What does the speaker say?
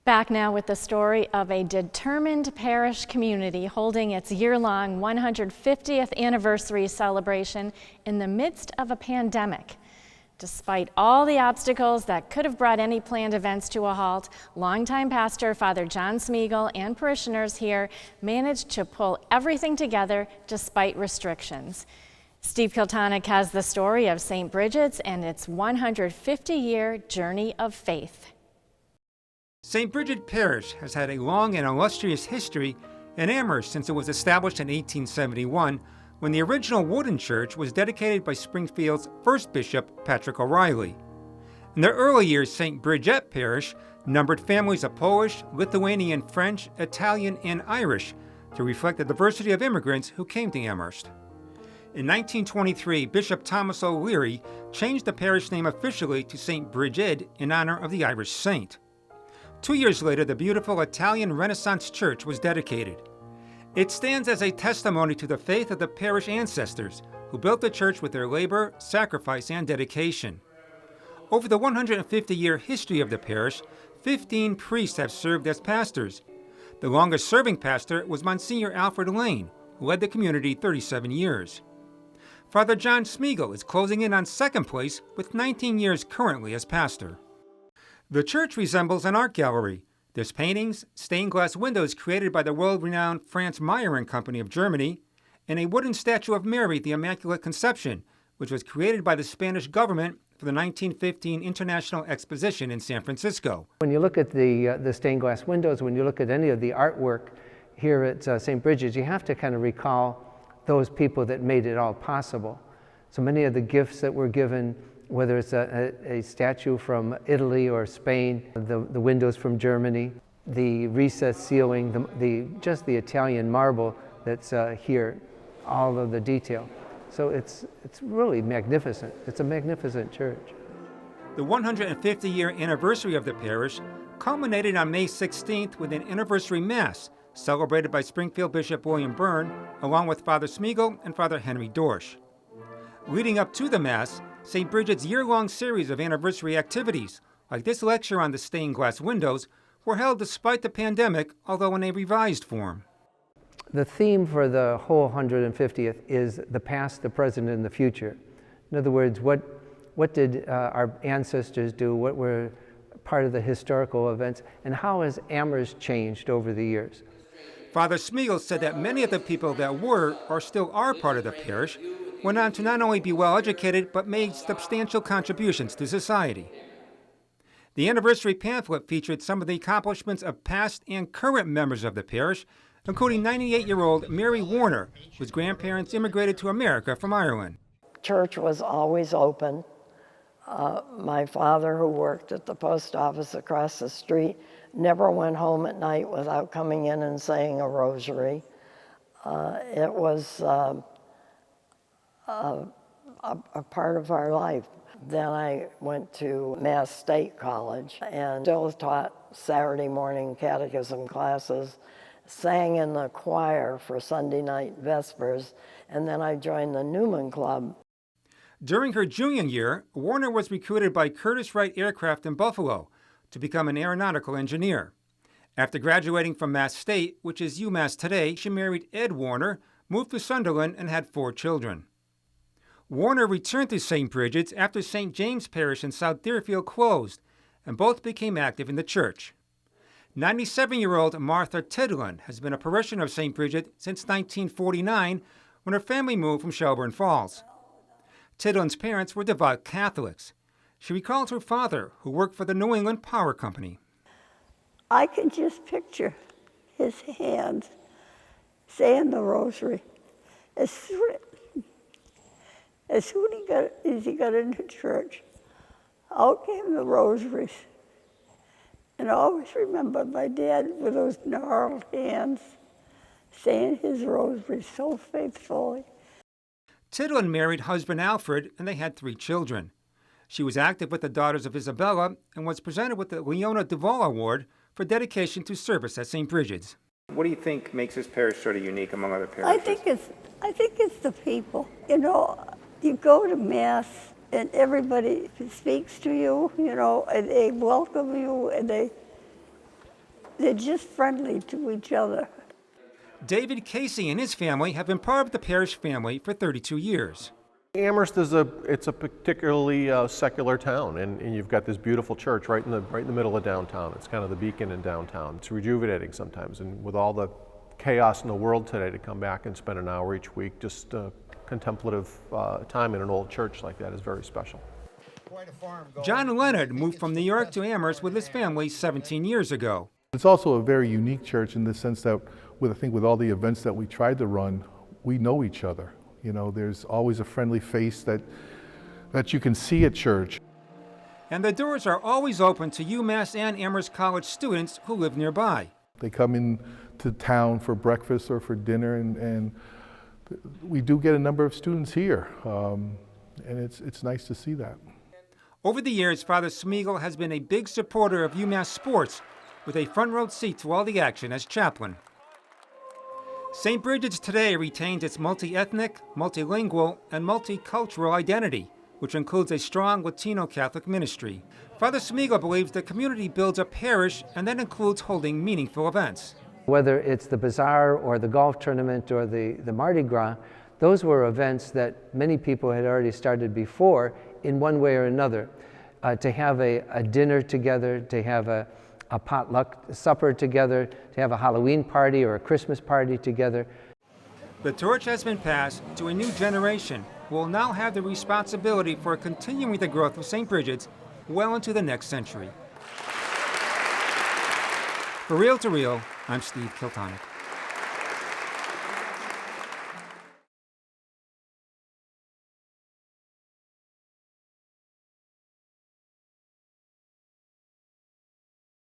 Back now with the story of a determined parish community holding its year-long 150th anniversary celebration in the midst of a pandemic. Despite all the obstacles that could have brought any planned events to a halt, longtime pastor Father John Smeagol and parishioners here managed to pull everything together despite restrictions. Steve Kiltonic has the story of St. Brigid's and its 150-year journey of faith. St. Brigid Parish has had a long and illustrious history in Amherst since it was established in 1871, when the original wooden church was dedicated by Springfield's first bishop, Patrick O'Reilly. In the early years, St. Brigid Parish numbered families of Polish, Lithuanian, French, Italian, and Irish to reflect the diversity of immigrants who came to Amherst. In 1923, Bishop Thomas O'Leary changed the parish name officially to St. Brigid in honor of the Irish saint. 2 years later, the beautiful Italian Renaissance church was dedicated. It stands as a testimony to the faith of the parish ancestors who built the church with their labor, sacrifice, and dedication. Over the 150-year history of the parish, 15 priests have served as pastors. The longest-serving pastor was Monsignor Alfred Lane, who led the community 37 years. Father John Smeagol is closing in on second place with 19 years currently as pastor. The church resembles an art gallery. There's paintings, stained glass windows created by the world-renowned Franz Mayer & Company of Germany, and a wooden statue of Mary, the Immaculate Conception, which was created by the Spanish government for the 1915 International Exposition in San Francisco. When you look at the stained glass windows, when you look at any of the artwork here at St. Brigid's, you have to kind of recall those people that made it all possible. So many of the gifts that were given, whether it's a statue from Italy or Spain, the windows from Germany, the recessed ceiling, just the Italian marble that's here, all of the detail. So it's really magnificent. It's a magnificent church. The 150-year anniversary of the parish culminated on May 16th with an anniversary mass celebrated by Springfield Bishop William Byrne, along with Father Smeagol and Father Henry Dorsch. Leading up to the mass, St. Brigid's year-long series of anniversary activities, like this lecture on the stained glass windows, were held despite the pandemic, although in a revised form. The theme for the whole 150th is the past, the present, and the future. In other words, what did our ancestors do? What were part of the historical events? And how has Amherst changed over the years? Father Smeagol said that many of the people that were or still are part of the parish went on to not only be well-educated, but made substantial contributions to society. The anniversary pamphlet featured some of the accomplishments of past and current members of the parish, including 98-year-old Mary Warner, whose grandparents immigrated to America from Ireland. Church was always open. My father, who worked at the post office across the street, never went home at night without coming in and saying a rosary. It was a part of our life. Then I went to Mass State College and still taught Saturday morning catechism classes, sang in the choir for Sunday night vespers, and then I joined the Newman Club. During her junior year, Warner was recruited by Curtiss Wright Aircraft in Buffalo to become an aeronautical engineer. After graduating from Mass State, which is UMass today, she married Ed Warner, moved to Sunderland, and had 4 children. Warner returned to St. Brigid's after St. James Parish in South Deerfield closed, and both became active in the church. 97-year-old Martha Tidlin has been a parishioner of St. Brigid since 1949, when her family moved from Shelburne Falls. Tidlin's parents were devout Catholics. She recalls her father, who worked for the New England Power Company. I can just picture his hands saying the rosary. As soon as he got into church, out came the rosaries. And I always remember my dad with those gnarled hands saying his rosary so faithfully. Tidlin married husband Alfred, and they had 3 children. She was active with the Daughters of Isabella and was presented with the Leona Duvall Award for dedication to service at St. Brigid's. What do you think makes this parish sort of unique among other parishes? I think it's the people. You know, you go to Mass and everybody speaks to you, you know, and they welcome you, and They're just friendly to each other. David Casey and his family have been part of the parish family for 32 years. Amherst it's a particularly secular town, and you've got this beautiful church right in the middle of downtown. It's kind of the beacon in downtown. It's rejuvenating sometimes, and with all the chaos in the world today, to come back and spend an hour each week, just contemplative time in an old church like that is very special. John Leonard moved from New York to Amherst with his family 17 years ago. It's also a very unique church in the sense that I think with all the events that we tried to run, we know each other. You know, there's always a friendly face that you can see at church. And the doors are always open to UMass and Amherst College students who live nearby. They come in to town for breakfast or for dinner, and we do get a number of students here, and it's nice to see that. Over the years, Father Smeagol has been a big supporter of UMass sports, with a front row seat to all the action as chaplain. St. Brigid's today retains its multi-ethnic, multilingual, and multicultural identity, which includes a strong Latino Catholic ministry. Father Smeagol believes the community builds a parish, and that includes holding meaningful events. Whether it's the bazaar or the golf tournament or the Mardi Gras, those were events that many people had already started before in one way or another. To have a dinner together, to have a potluck supper together, to have a Halloween party or a Christmas party together. The torch has been passed to a new generation who will now have the responsibility for continuing the growth of St. Brigid's well into the next century. For Real to Real, I'm Steve Kiltonick.